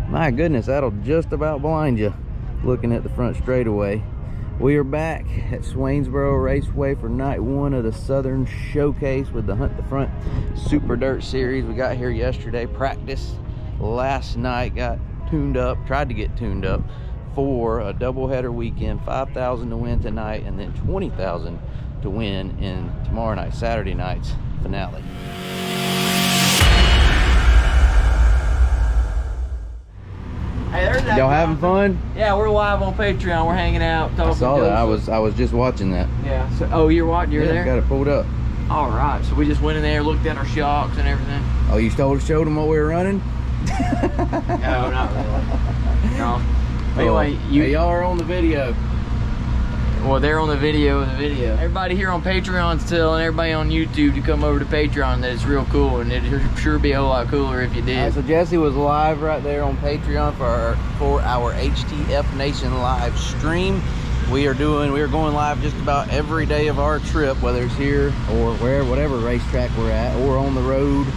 My goodness, that'll just about blind you looking at the front straightaway. We are back at Swainsboro Raceway for night 1 of the Southern Showcase with the Hunt the Front Super Dirt Series. We got here yesterday, practice last night, got tuned up, tried to get tuned up for a doubleheader weekend. $5,000 to win tonight, and then $20,000 to win in tomorrow night, Saturday night's finale. Hey, there's that. Y'all having fun? Yeah, we're live on Patreon. We're hanging out, talking. I saw that. I was just watching that. Yeah. So, oh, you're watching? You're there? Got it pulled up. All right. So we just went in there, looked at our shocks and everything. Oh, you showed them what we were running? No, not really. No. But anyway, hey, y'all are on the video. Well, they're on the video of the video. Everybody here on Patreon's telling everybody on YouTube to come over to Patreon, that it's real cool, and it'd sure be a whole lot cooler if you did. So Jesse was live right there on Patreon for our HTF Nation live stream. We are going live just about every day of our trip, whether it's here or whatever racetrack we're at, or on the road,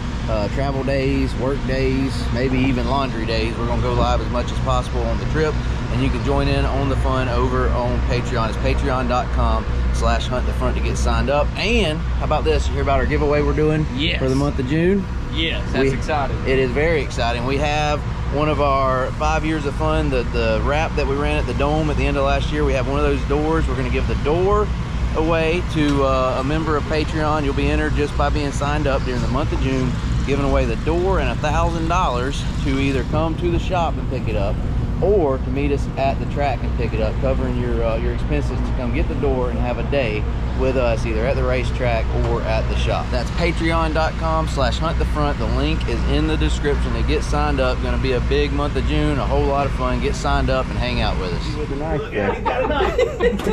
travel days, work days, maybe even laundry days. We're gonna go live as much as possible on the trip, and you can join in on the fun over on Patreon. It's patreon.com/huntthefront to get signed up. And how about this? You hear about our giveaway we're doing for the month of June? Yes, that's exciting. It is very exciting. We have one of our 5 years of fun, the wrap that we ran at the Dome at the end of last year. We have one of those doors. We're going to give the door away to a member of Patreon. You'll be entered just by being signed up during the month of June, giving away the door and $1,000 to either come to the shop and pick it up, or to meet us at the track and pick it up, covering your expenses to come get the door and have a day with us, either at the racetrack or at the shop. That's patreon.com/huntthefront. The link is in the description to get signed up. Going to be a big month of June, a whole lot of fun. Get signed up and hang out with us. With the knife,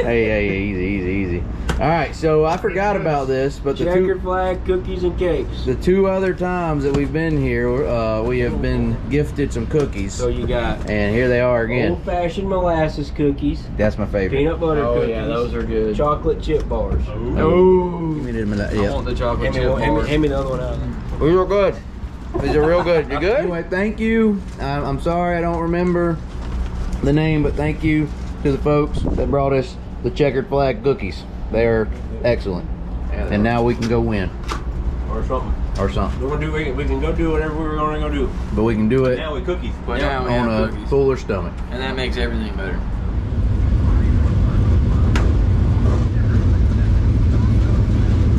hey, easy. All right, so I forgot about this, but checkered flag, cookies, and cakes. The 2 other times that we've been here, we have been gifted some cookies. So you got, and here they are again. Old-fashioned molasses cookies. That's my favorite. Peanut butter cookies. Yeah, those are good. Chocolate chip bars. Oh, give me the I want the chocolate chip bars. Hand me the other one out. These are good. These are real good. You good? Anyway, thank you. I'm sorry I don't remember the name, but thank you to the folks that brought us the checkered flag cookies. They are excellent. Yeah, and now we can go win. Or something. We can go do whatever we were going to go do. But we can do it now with cookies. But now we on a cookies. fuller stomach. And that makes everything better.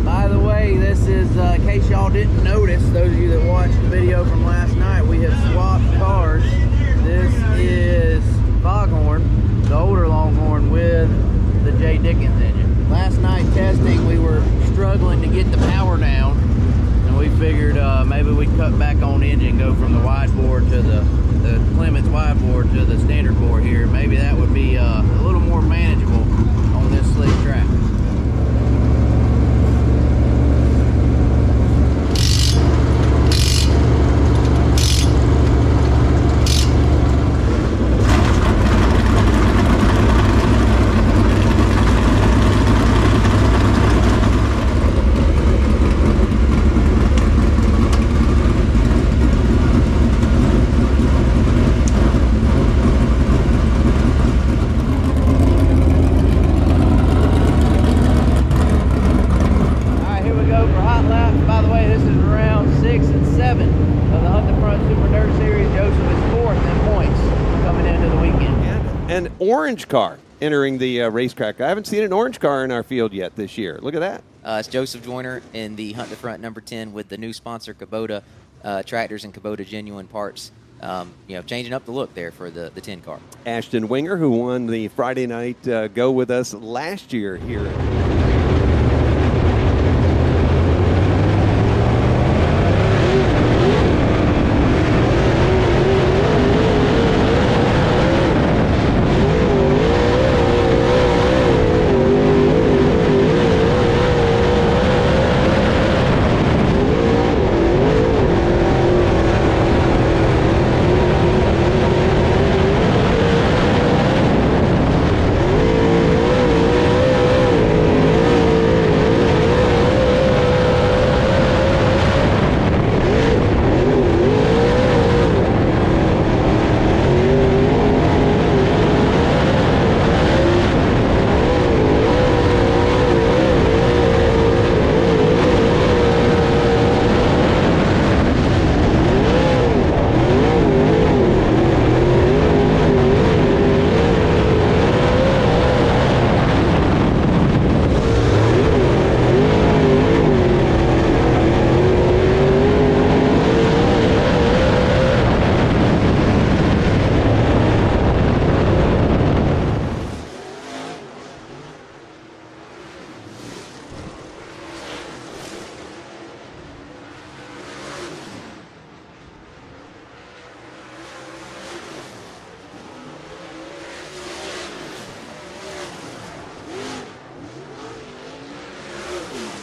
By the way, this is, in case y'all didn't notice, those of you that watched the video from last night, we have swapped cars. This is Foghorn, the older Longhorn, with the J. Dickens engine. Last night testing, we were struggling to get the power down, and we figured maybe we'd cut back on engine, go from the wide bore to the Clements wide bore to the standard bore here. Maybe that would be a little more manageable on this slick track. An orange car entering the racetrack. I haven't seen an orange car in our field yet this year. Look at that. It's Joseph Joyner in the Hunt the Front number 10 with the new sponsor Kubota tractors and Kubota genuine parts. Changing up the look there for the 10 car. Ashton Winger, who won the Friday night go with us last year here.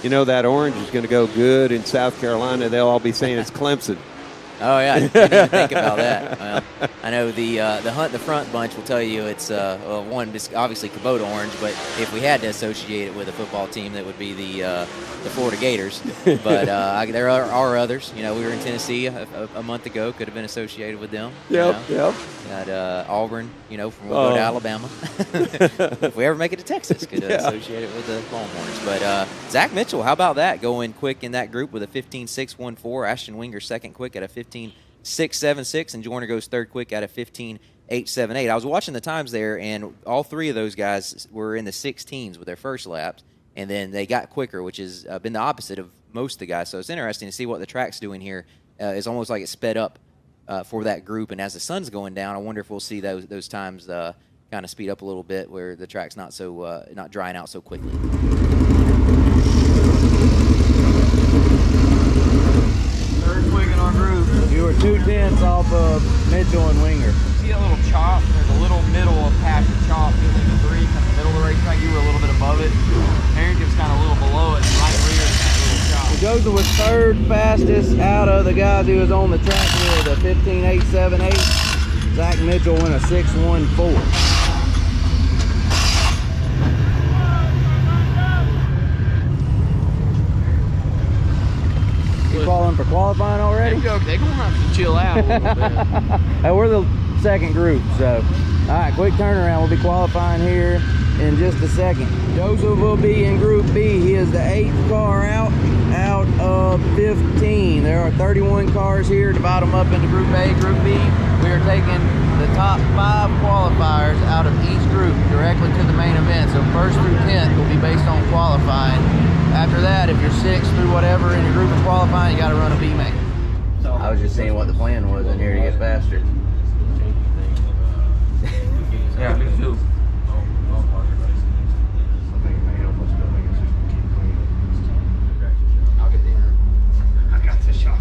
You know that orange is going to go good in South Carolina. They'll all be saying it's Clemson. Oh yeah, I didn't even think about that. Well, I know the Hunt the Front bunch will tell you it's one obviously Kubota orange, but if we had to associate it with a football team, that would be the Florida Gators. But there are others. You know, we were in Tennessee a month ago. Could have been associated with them. Yep. Got Auburn. You know, we'll go to Alabama. If we ever make it to Texas, could associate it with the Longhorns. But Zach Mitchell, how about that? Going quick in that group with a 15.614. Ashton Winger second quick at a 15.676, and Joyner goes third quick at a 15.878. I was watching the times there, and all three of those guys were in the 16s with their first laps, and then they got quicker, which has been the opposite of most of the guys. So it's interesting to see what the track's doing here. It's almost like it sped up for that group, and as the sun's going down, I wonder if we'll see those times kind of speed up a little bit, where the track's not drying out so quickly. Third quick in our group. You were 2/10 off of Mitchell and Winger. See that little chop? There's a little middle of patch of chop in the three, kind of the middle of the racetrack. You were a little bit above it. Harrington's kind of a little below it, right rear of that little chop. Joseph was third fastest out of the guys who was on the track with a 15.878. Zach Mitchell went a 6.14. You calling for qualifying already? They're going to have to chill out a little bit. Hey, we're the second group, so. All right, quick turnaround. We'll be qualifying here in just a second. Joseph will be in Group B. He is the 8th car out of 15. There are 31 cars here. Divide them up into Group A, Group B. We are taking the top 5 qualifiers out of each group directly to the main event. So 1st through 10th will be based on qualifying. After that, if you're 6th through whatever in your group is qualifying, you got to run a B main. I was just seeing what the plan was in here to get faster. Yeah, me too. I'll get dinner. I got the shot.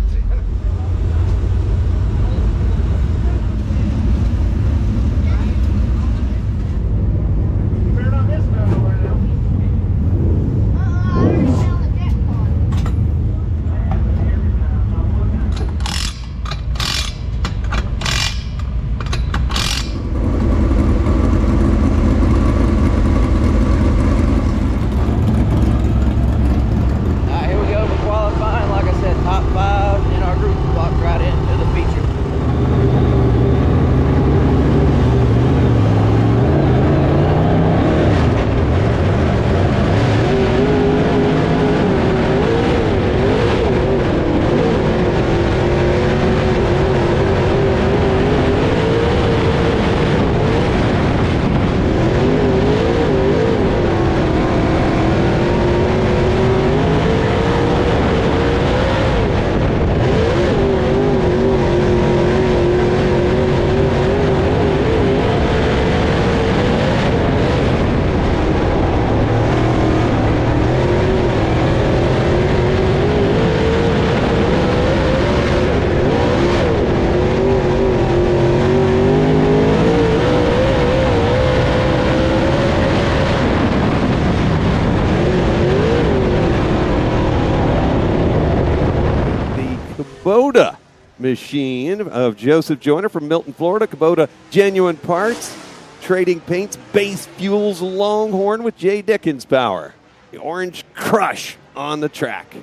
Kubota machine of Joseph Joyner from Milton, Florida. Kubota genuine parts, trading paints, base fuels, Longhorn with Jay Dickens power. The orange crush on the track.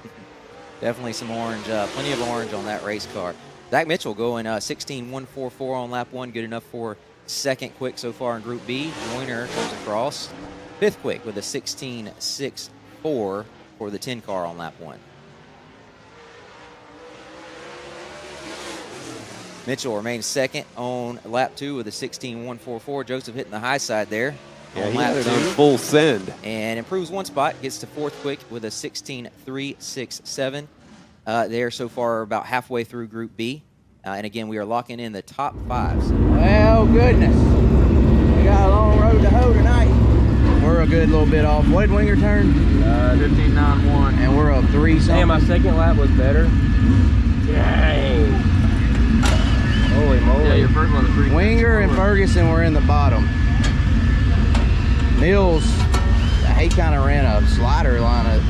Definitely some orange, plenty of orange on that race car. Zach Mitchell going 16.144 on lap 1, good enough for second quick so far in Group B. Joyner comes across fifth quick with a 16.64 for the 10 car on lap 1. Mitchell remains second on lap 2 with a 16.144. Joseph hitting the high side there. Yeah, on he lap had it 2. on full send. And improves one spot, gets to fourth quick with a 16.367. They're so far about halfway through Group B. And again, we are locking in the top 5. So. Well, goodness. We got a long road to hoe tonight. We're a good little bit off. What did Winger turn? 15.91. And we're up 3 something. Hey, my second lap was better. Dang. Holy moly. Yeah, your first one was 3. Winger and Ferguson were in the bottom. Mills, he kind of ran a slider line of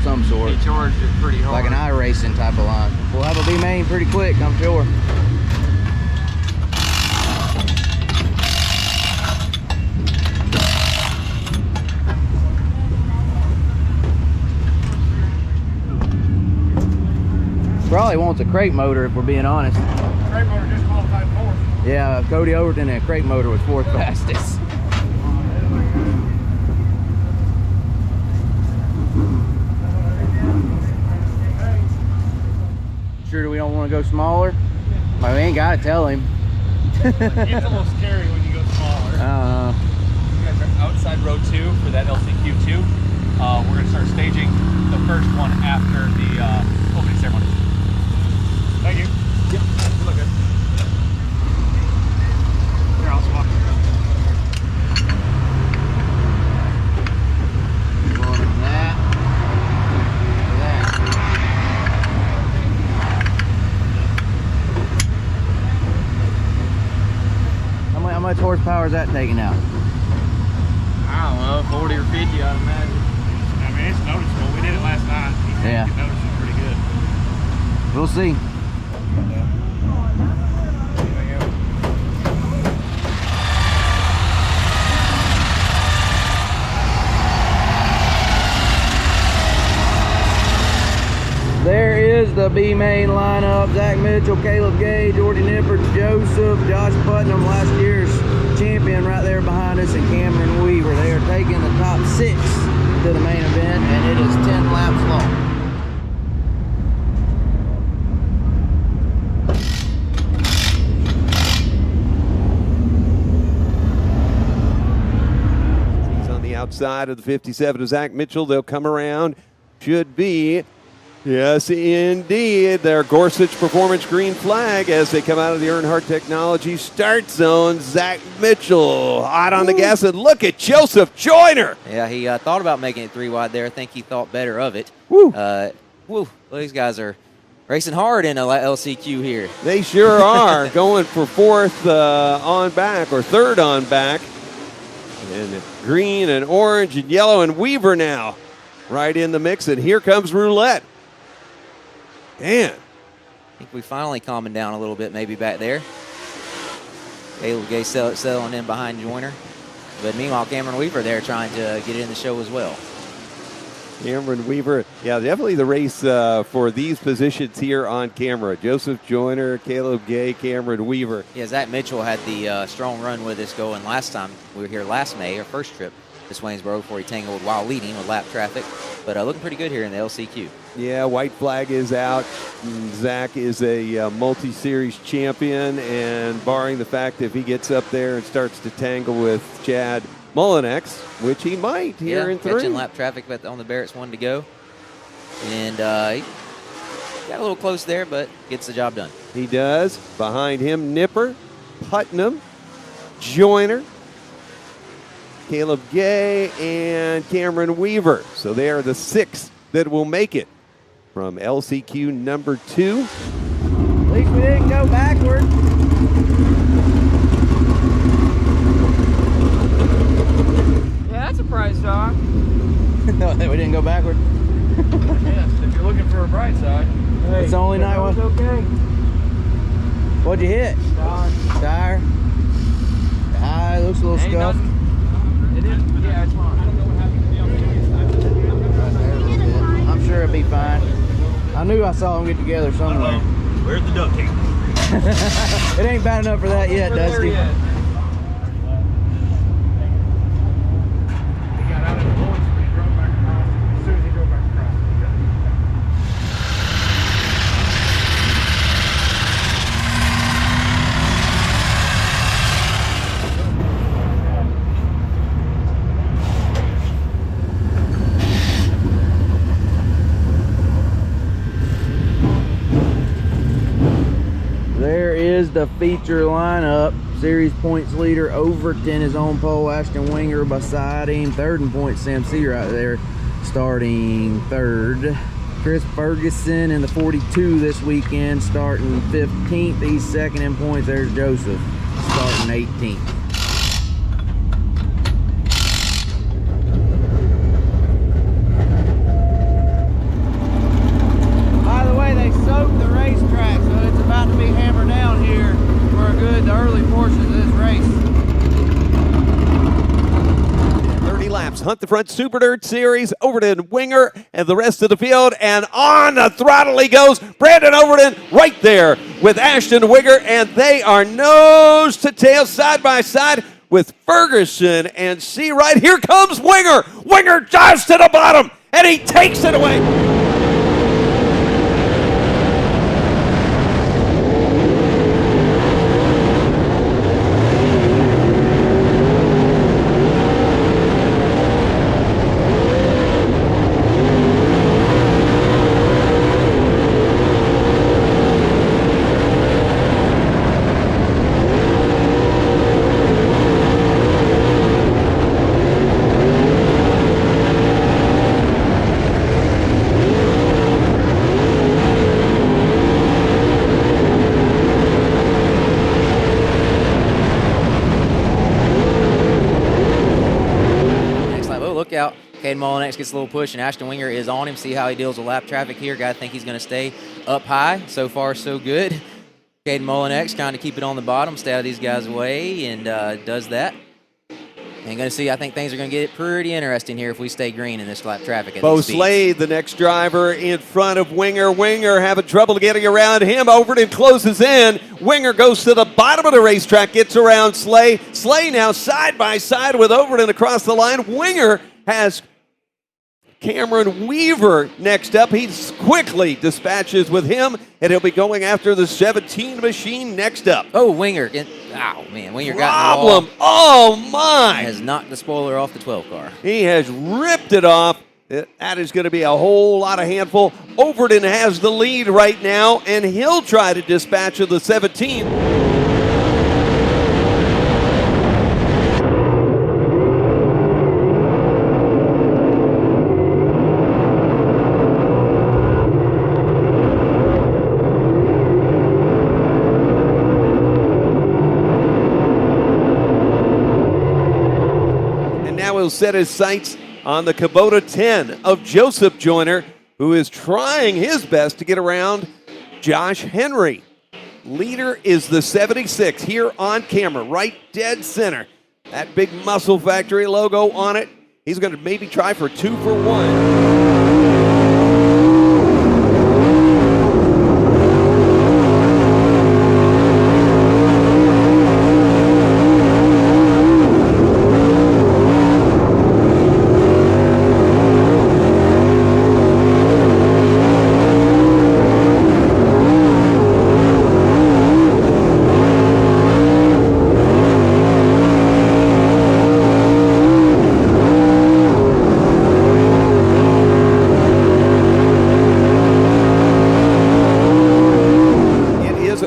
some sort. He charged it pretty hard. Like an iRacing type of line. We'll have a B main pretty quick, I'm sure. Probably wants a crate motor if we're being honest. Crate motor just qualified fourth. Yeah, Cody Overton and a crate motor was fourth fastest. Sure we don't want to go smaller? Well, we ain't got to tell him. It's a little scary when you go smaller. You guys are outside row 2 for that LCQ2. We're going to start staging the first one after the opening ceremony. Thank you. Yep, you look good. Here, I'll swap. How much horsepower is that taking out? I don't know, 40 or 50, I'd imagine. I mean, it's noticeable. We did it last night. Yeah. You can notice it's pretty good. We'll see. There is the B main lineup. Zach Mitchell, Caleb Gay, Jordy Nippert, Joseph, Josh Putnam, last year's champion right there behind us, and Cameron Weaver. They are taking the top 6 to the main event, and it is 10 laps long. He's on the outside of the 57 of Zach Mitchell. They'll come around. Should be, yes, indeed, their Gorsuch Performance green flag as they come out of the Earnhardt Technology start zone. Zach Mitchell hot on the gas, and look at Joseph Joyner. Yeah, he thought about making it 3 wide there. I think he thought better of it. Woo. Well, these guys are racing hard in a LCQ here. They sure are going for 4th on back, or 3rd on back. And green and orange and yellow, and Weaver now right in the mix, and here comes Roulette. Man. I think we finally calming down a little bit maybe back there. Caleb Gay settling in behind Joyner. But meanwhile, Cameron Weaver there trying to get in the show as well. Cameron Weaver, yeah, definitely the race for these positions here on camera. Joseph Joyner, Caleb Gay, Cameron Weaver. Yeah, Zach Mitchell had the strong run with us going last time. We were here last May, our first trip to Swainsboro, before he tangled while leading with lap traffic. But looking pretty good here in the LCQ. Yeah, white flag is out. Zach is a multi-series champion, and barring the fact if he gets up there and starts to tangle with Chad Mullinex, which he might here in 3. Catching lap traffic on the Barrett's 1 to go. And he got a little close there, but gets the job done. He does. Behind him, Nipper, Putnam, Joyner, Caleb Gay, and Cameron Weaver. So they are the 6 that will make it from LCQ number 2. At least we didn't go backward. Yeah, that's a bright side. No, we didn't go backward. Yes, if you're looking for a bright side. Hey, It's the only night one. Okay. What'd you hit? Tire. It looks a little Ain't scuffed. nothing. It is, yeah, it's fine. I'm sure it'll be fine. I knew I saw them get together somewhere. Where's the duct tape? It ain't bad enough for that yet, Dusty. He got out of the woods, but he drove back across. As soon as he drove back across, he got it. There is the feature lineup. Series points leader Overton is on pole. Ashton Winger beside him. 3rd in points, Sam C right there, starting 3rd. Chris Ferguson in the 42 this weekend, starting 15th. He's 2nd in points. There's Joseph, starting 18th. drives Hunt the Front Super Dirt Series. Overton, Winger, and the rest of the field. And on the throttle he goes. Brandon Overton right there with Ashton Winger. And they are nose to tail, side by side with Ferguson and Seawright. Here comes Winger. Winger dives to the bottom, and he takes it away. Look out. Caden Mullinex gets a little push, and Ashton Winger is on him. See how he deals with lap traffic here. Got to think he's going to stay up high. So far, so good. Caden Mullinex trying to keep it on the bottom, stay out of these guys' way, and does that. And going to see, I think things are going to get pretty interesting here if we stay green in this lap traffic at Bo these speeds. Slade, the next driver in front of Winger. Winger having trouble getting around him. Overton closes in. Winger goes to the bottom of the racetrack, gets around Slay. Slay now side by side with Overton across the line. Winger has Cameron Weaver next up. He quickly dispatches with him, and he'll be going after the 17 machine next up. Oh, Winger. Oh, man. Winger got in the wall. Oh, my. Has knocked the spoiler off the 12 car. He has ripped it off. That is going to be a whole lot of handful. Overton has the lead right now, and he'll try to dispatch of the 17. Will set his sights on the Kubota 10 of Joseph Joyner, who is trying his best to get around Josh Henry. Leader is the 76 here on camera, right dead center. That big Muscle Factory logo on it. He's going to maybe try for 2 for 1.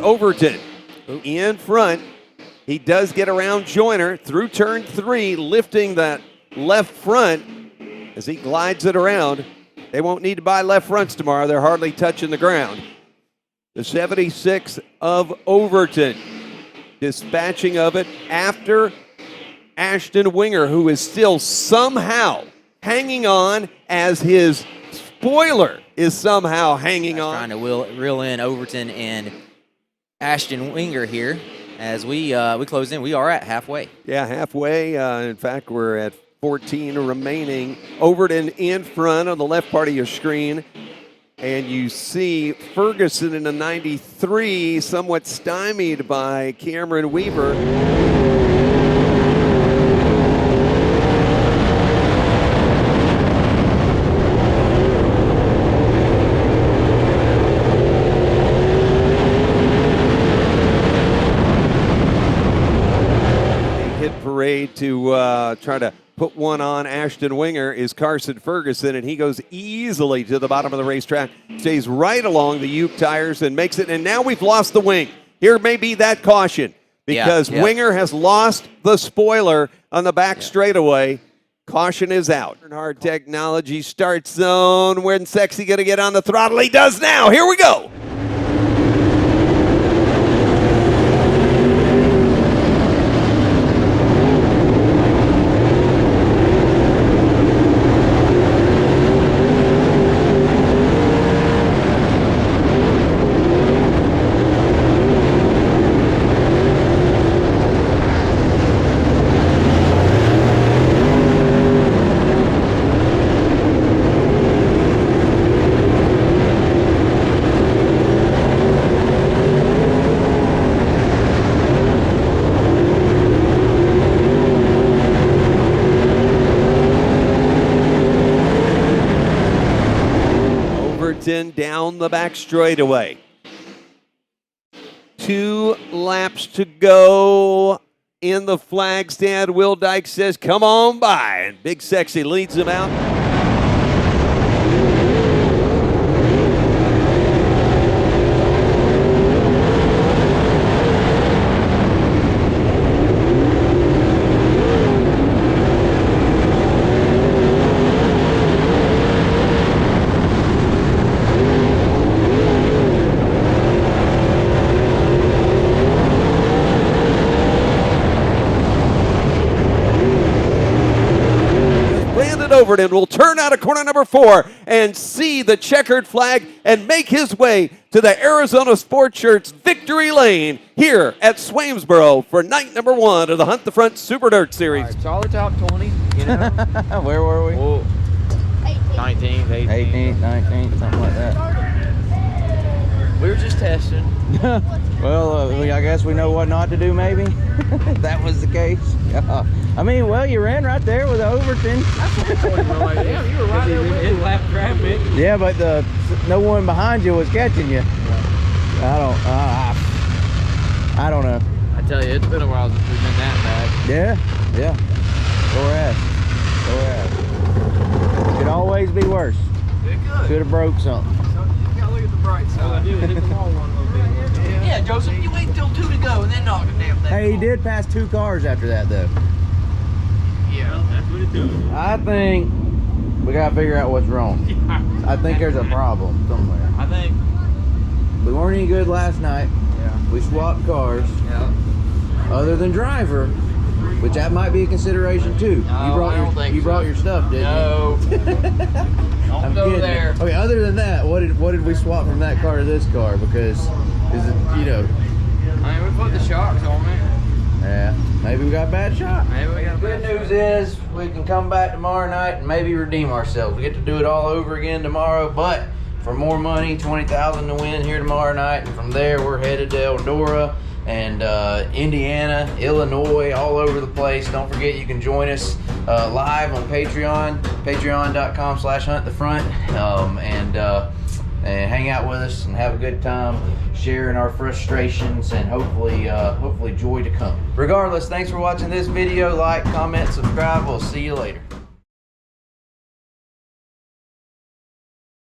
Overton in front. He does get around Joyner through turn 3, lifting that left front as he glides it around. They won't need to buy left fronts tomorrow. They're hardly touching the ground. The 76 of Overton dispatching of it after Ashton Winger, who is still somehow hanging on as his spoiler is somehow hanging on. Trying to reel in Overton and Ashton Winger here as we close in. We are at halfway. Yeah, halfway. In fact, we're at 14 remaining. Overton in front on the left part of your screen. And you see Ferguson in the 93, somewhat stymied by Cameron Weaver. Parade to try to put one on Ashton Winger is Carson Ferguson, and he goes easily to the bottom of the racetrack, stays right along the Uke tires and makes it. And now we've lost the wing. Here may be that caution because Winger has lost the spoiler on the back straightaway. Caution is out. Hard Technology start zone. When Sexy going to get on the throttle? He does now. Here we go. the back straightaway. 2 laps to go in the flag stand. Will Dyke says, come on by, and Big Sexy leads him out. Overton will turn out of corner number 4 and see the checkered flag and make his way to the Arizona Sports Shirts victory lane here at Swainsboro for night number 1 of the Hunt the Front Super Dirt Series. Right, solid top 20, you know. Where were we? Well, 19th, 18th, 19th, something like that. We were just testing. Well, I guess we know what not to do, maybe. If that was the case. Yeah. I mean, well, you ran right there with Overton. That's what I told you. Like, damn, you were right there with me. Lap traffic. Yeah, but no one behind you was catching you. Yeah. I don't know. I tell you, it's been a while since we've been that bad. Yeah. Go ahead. Could always be worse. It could. Could have broke something. So you gotta look at the bright side. All I do is hit the wall one little bit. Yeah, Joseph, you wait until 2 to go and then knock the damn thing. Hey, he did pass 2 cars after that, though. Yeah, that's what it does. I think we gotta figure out what's wrong. I think there's a problem somewhere. I think. We weren't any good last night. Yeah. We swapped cars. Yeah. Other than driver, which that might be a consideration too. No, you brought your stuff, didn't you? No. Don't go there. Okay, other than that, what did we swap from that car to this car? Because is it, you know? I mean, we put the shocks on it. Yeah, maybe we got a bad shot. Maybe we got a Good bad news is we can come back tomorrow night and maybe redeem ourselves. We get to do it all over again tomorrow, but for more money, $20,000 to win here tomorrow night, and from there we're headed to Eldora and Indiana, Illinois, all over the place. Don't forget you can join us live on Patreon, patreon.com/huntthefront, and hang out with us and have a good time sharing our frustrations and hopefully joy to come. Regardless, thanks for watching this video. Like, comment, subscribe. We'll see you later.